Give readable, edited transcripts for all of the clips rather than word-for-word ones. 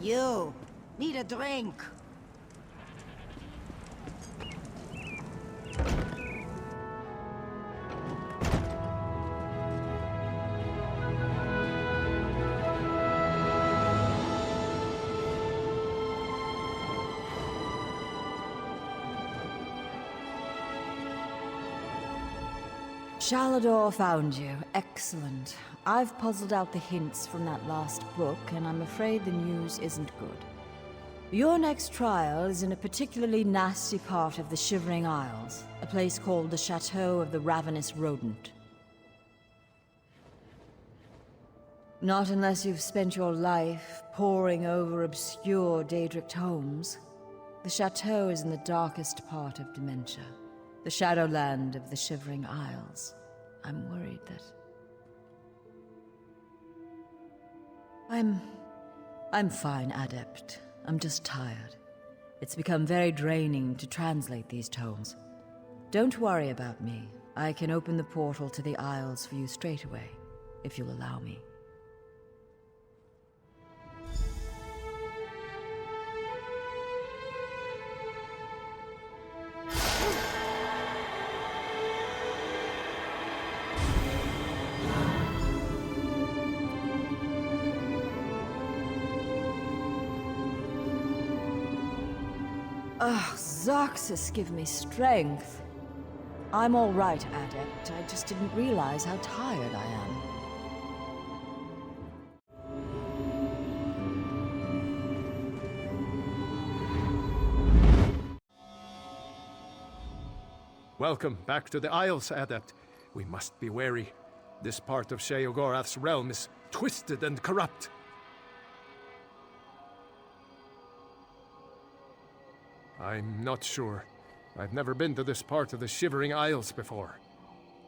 You need a drink. Sheogorath found you. Excellent. I've puzzled out the hints from that last book, and I'm afraid the news isn't good. Your next trial is in a particularly nasty part of the Shivering Isles, a place called the Chateau of the Ravenous Rodent. Not unless you've spent your life poring over obscure Daedric tomes. The Chateau is in the darkest part of Dementia, the Shadowland of the Shivering Isles. I'm worried that... I'm fine, Adept. I'm just tired. It's become very draining to translate these tomes. Don't worry about me. I can open the portal to the Isles for you straight away, if you'll allow me. Ugh, Zarxus, give me strength. I'm all right, Adept. I just didn't realize how tired I am. Welcome back to the Isles, Adept. We must be wary. This part of Sheogorath's realm is twisted and corrupt. I'm not sure. I've never been to this part of the Shivering Isles before.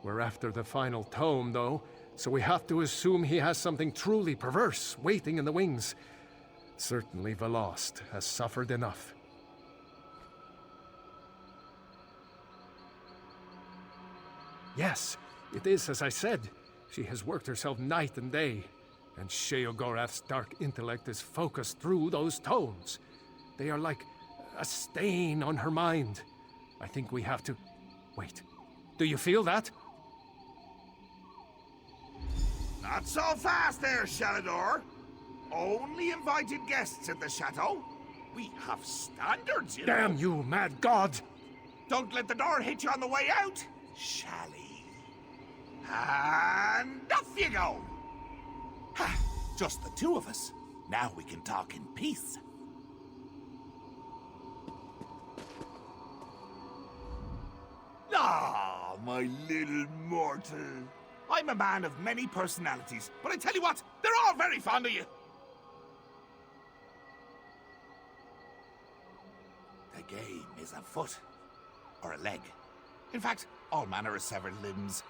We're after the final tome, though, so we have to assume he has something truly perverse waiting in the wings. Certainly Velost has suffered enough. Yes, it is as I said. She has worked herself night and day, and Sheogorath's dark intellect is focused through those tomes. They are like a stain on her mind. I think we have to... Wait. Do you feel that? Not so fast there, Sheogorath. Only invited guests at the chateau. We have standards, you know. Damn you, mad god! Don't let the door hit you on the way out, Shally. And off you go. Ha, just the two of us. Now we can talk in peace. Ah, my little mortal. I'm a man of many personalities, but I tell you what, they're all very fond of you. The game is a foot, or a leg. In fact, all manner of severed limbs.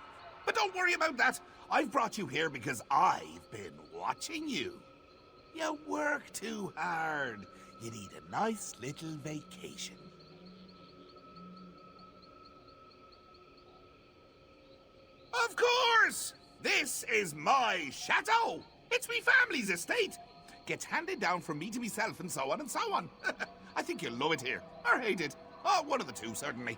But don't worry about that. I've brought you here because I've been watching you. You work too hard. You need a nice little vacation. Of course! This is my chateau! It's me family's estate! Gets handed down from me to myself and so on and so on. I think you'll love it here. Or hate it. Oh, one of the two, certainly.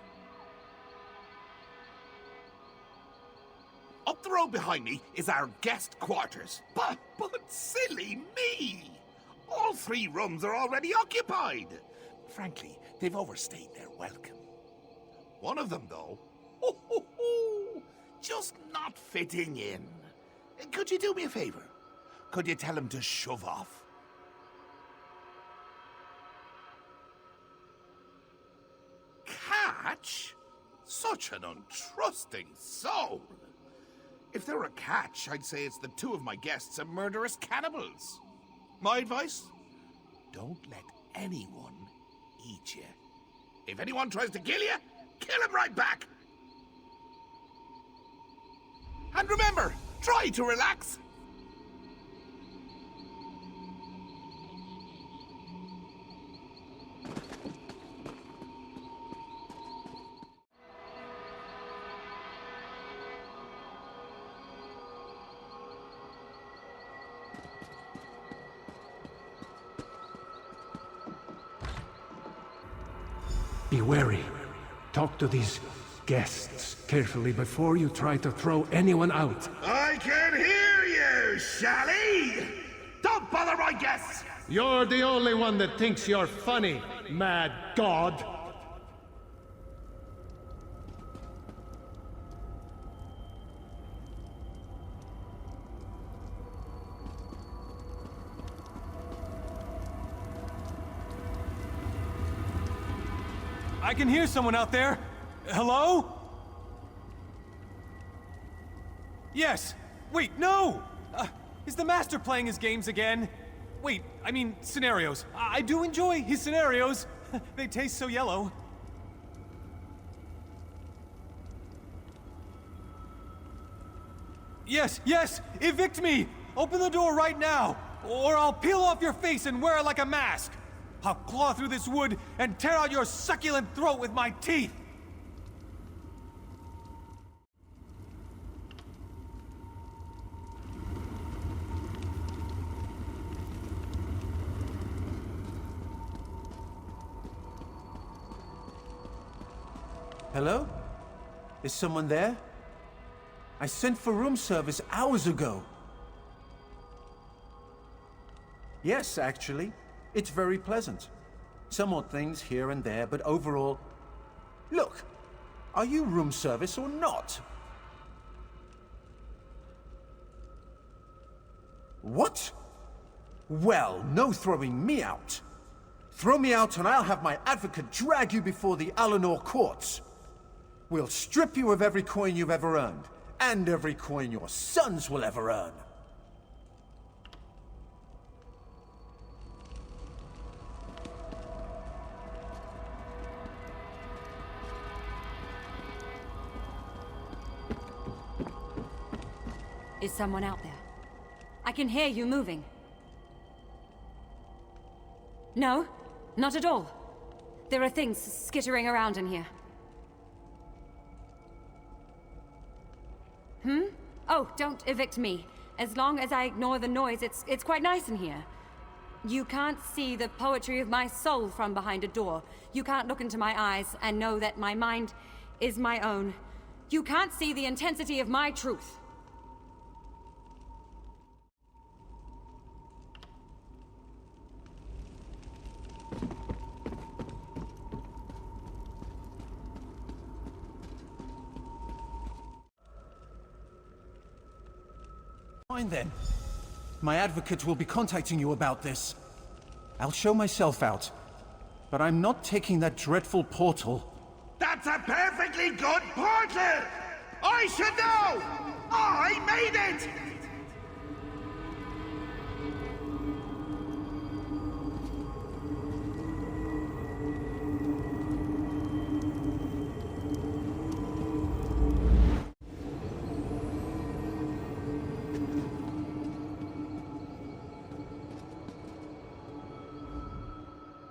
Up the road behind me is our guest quarters. But silly me! All 3 rooms are already occupied. Frankly, they've overstayed their welcome. One of them, though, just not fitting in. Could you do me a favor? Could you tell him to shove off? Catch? Such an untrusting soul. If there were a catch, I'd say it's the 2 of my guests are murderous cannibals. My advice? Don't let anyone eat you. If anyone tries to kill you, kill him right back. And remember, try to relax. be wary. Talk to these guests carefully before you try to throw anyone out. I can hear you, Shally! Don't bother my guests! You're the only one that thinks you're funny, mad god. I can hear someone out there. Hello? Yes. Wait, no! Is the Master playing his games again? Wait, I mean, scenarios. I do enjoy his scenarios. They taste so yellow. Yes, yes! Evict me! Open the door right now! Or I'll peel off your face and wear it like a mask! I'll claw through this wood and tear out your succulent throat with my teeth! Hello? Is someone there? I sent for room service hours ago. Yes, actually. It's very pleasant. Some odd things here and there, but overall... Look, are you room service or not? What? Well, no throwing me out. Throw me out and I'll have my advocate drag you before the Alinor courts. We'll strip you of every coin you've ever earned, and every coin your sons will ever earn. Is someone out there? I can hear you moving. No, not at all. There are things skittering around in here. Oh, don't evict me. As long as I ignore the noise, it's quite nice in here. You can't see the poetry of my soul from behind a door. You can't look into my eyes and know that my mind is my own. You can't see the intensity of my truth. Fine then. My advocate will be contacting you about this. I'll show myself out. But I'm not taking that dreadful portal. That's a perfectly good portal! I should know! I made it!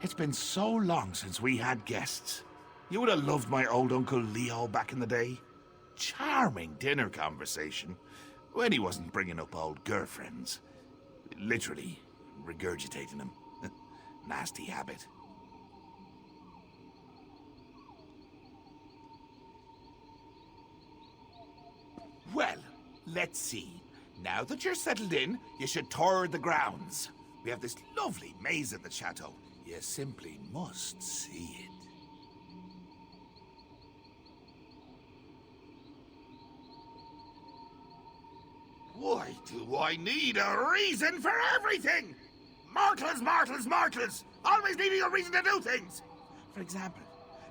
It's been so long since we had guests. You would have loved my old Uncle Leo back in the day. Charming dinner conversation. When he wasn't bringing up old girlfriends. Literally, regurgitating them. Nasty habit. Well, let's see. Now that you're settled in, you should tour the grounds. We have this lovely maze at the chateau. You simply must see it. Why do I need a reason for everything? Mortals, mortals, mortals! Always needing a reason to do things! For example,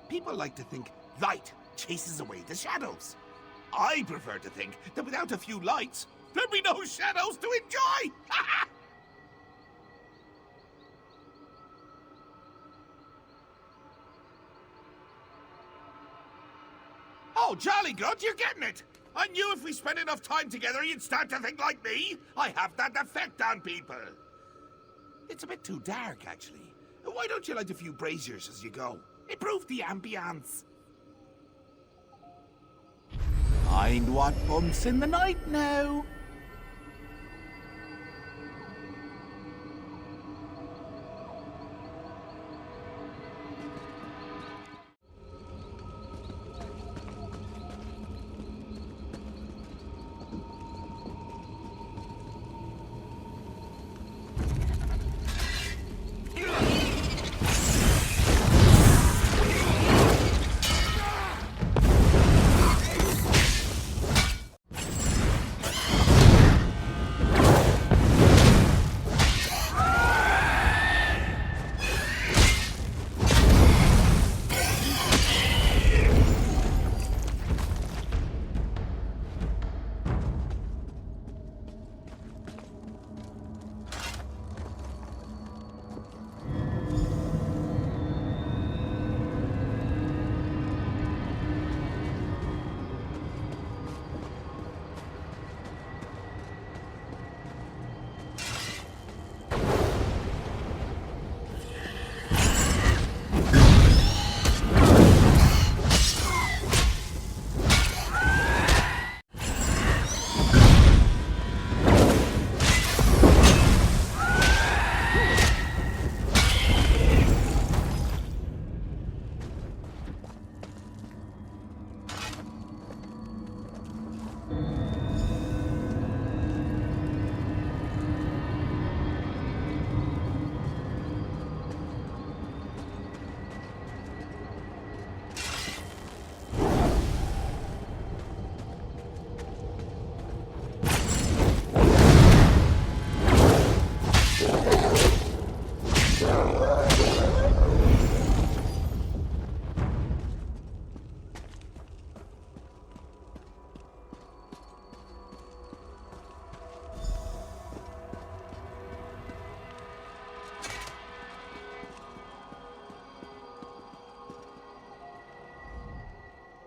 people like to think light chases away the shadows. I prefer to think that without a few lights, there'd be no shadows to enjoy! Oh, jolly good, you're getting it! I knew if we spent enough time together, you'd start to think like me. I have that effect on people. It's a bit too dark, actually. Why don't you light a few braziers as you go? Improve the ambience. Mind what bumps in the night now.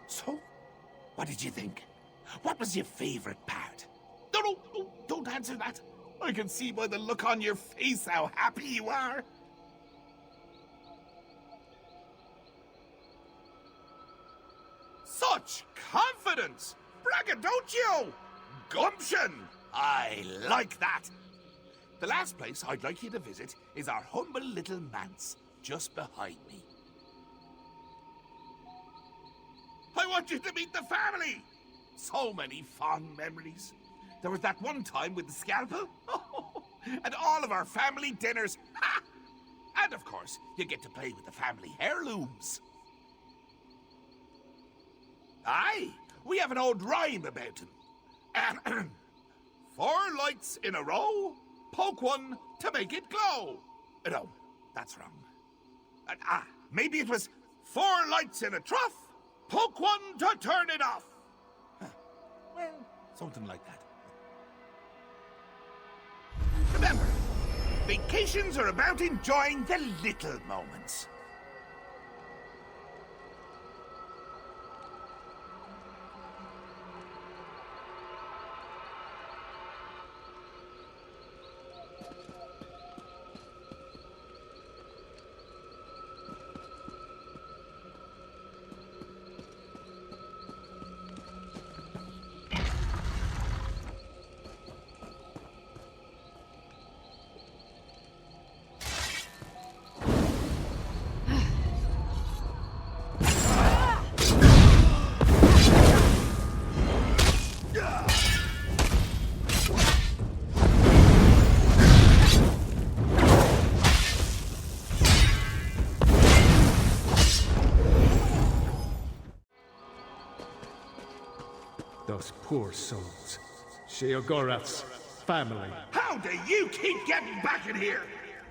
So, what did you think? What was your favorite part? No, don't answer that. I can see by the look on your face how happy you are. Such confidence! Braggadocio! Gumption! I like that. The last place I'd like you to visit is our humble little manse, just behind me. I want you to meet the family! So many fond memories. There was that one time with the scalpel. And all of our family dinners. Ha! And of course, you get to play with the family heirlooms. Aye, we have an old rhyme about him. 4 lights in a row, poke one to make it glow. No, that's wrong. Maybe it was 4 lights in a trough, poke one to turn it off. Well, something like that. Remember, vacations are about enjoying the little moments. Those poor souls. Sheogorath's family. How do you keep getting back in here?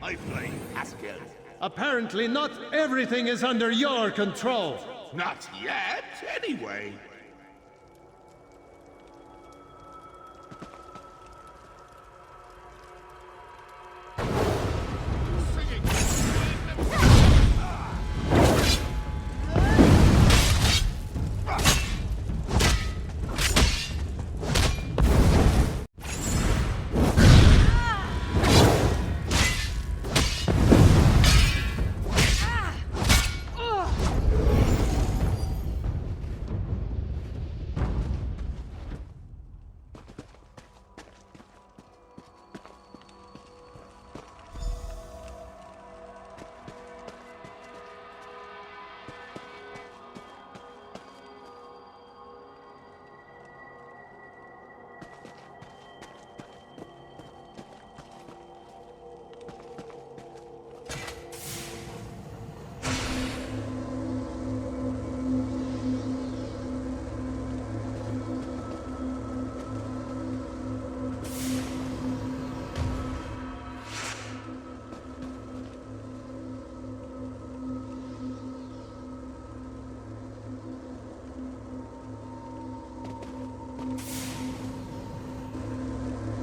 I blame Haskell. Apparently not everything is under your control. Not yet, anyway.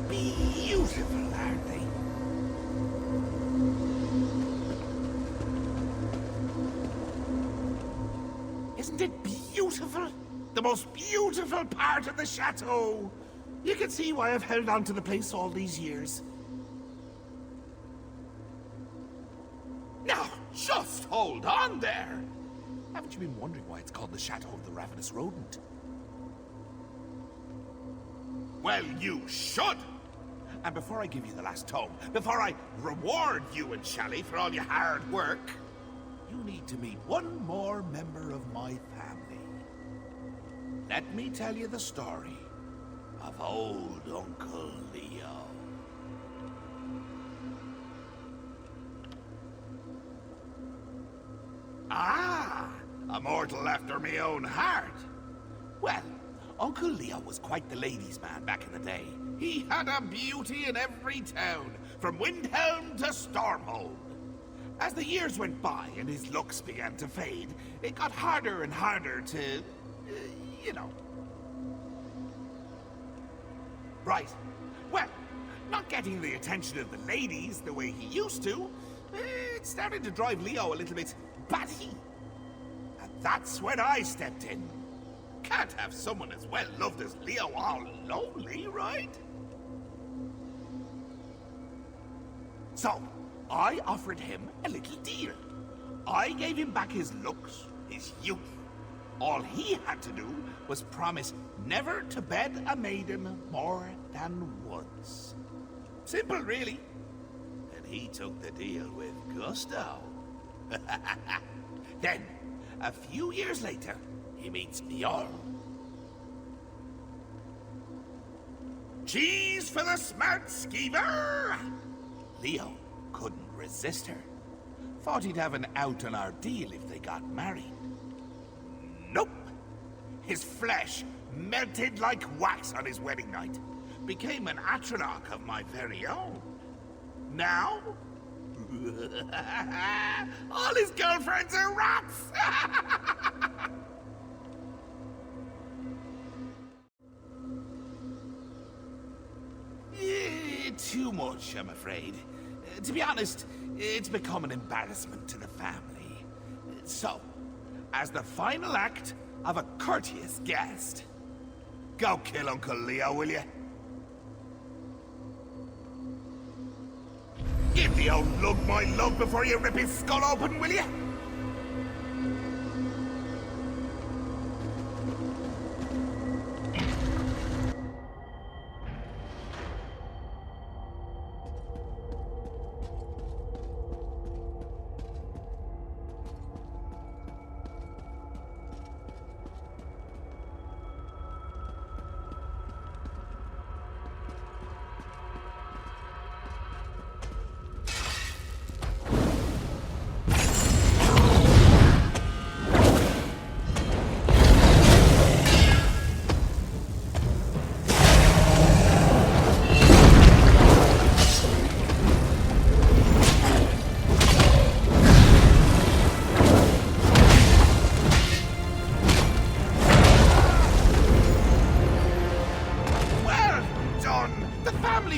Beautiful, aren't they? Isn't it beautiful? The most beautiful part of the chateau. You can see why I've held on to the place all these years. Now, just hold on there. Haven't you been wondering why it's called the Chateau of the Ravenous Rodent? Well, you should! And before I give you the last tome, before I reward you and Shally for all your hard work, you need to meet one more member of my family. Let me tell you the story of old Uncle Leo. Ah, a mortal after me own heart. Well, Uncle Leo was quite the ladies' man back in the day. He had a beauty in every town, from Windhelm to Stormhold. As the years went by and his looks began to fade, it got harder and harder to, you know. Right. Well, not getting the attention of the ladies the way he used to, it started to drive Leo a little bit batty. And that's when I stepped in. Can't have someone as well loved as Leo all lonely, right? So, I offered him a little deal. I gave him back his looks, his youth. All he had to do was promise never to bed a maiden more than once. Simple, really. And he took the deal with gusto. Then, a few years later, he meets Bjorn. Cheese for the smart skeever! Leo couldn't resist her. Thought he'd have an out on our deal if they got married. Nope. His flesh melted like wax on his wedding night. Became an atronach of my very own. Now, all his girlfriends are rats! Too much, I'm afraid. To be honest, it's become an embarrassment to the family. So, as the final act of a courteous guest, go kill Uncle Leo, will you? Give the old lug my love before you rip his skull open, will you?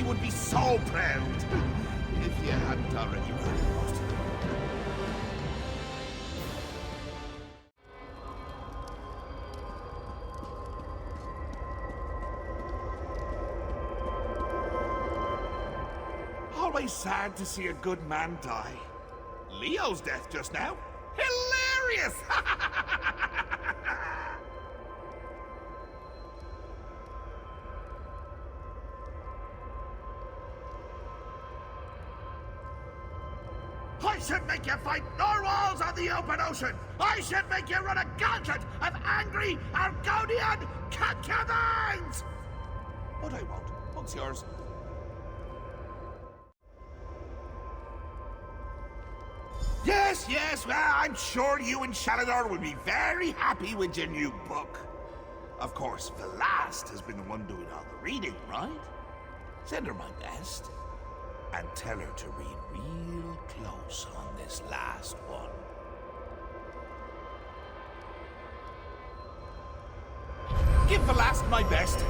Would be so proud if you hadn't already murdered most of them. Always sad to see a good man die. Leo's death just now, hilarious! I should make you fight narwhals on the open ocean! I should make you run a gauntlet of angry Argonian concubines! But I won't. What's yours? Yes, well, I'm sure you and Shalador will be very happy with your new book. Of course, Velast has been the one doing all the reading, right? Send her my best. And tell her to read real close on this last one. Give Velast my best.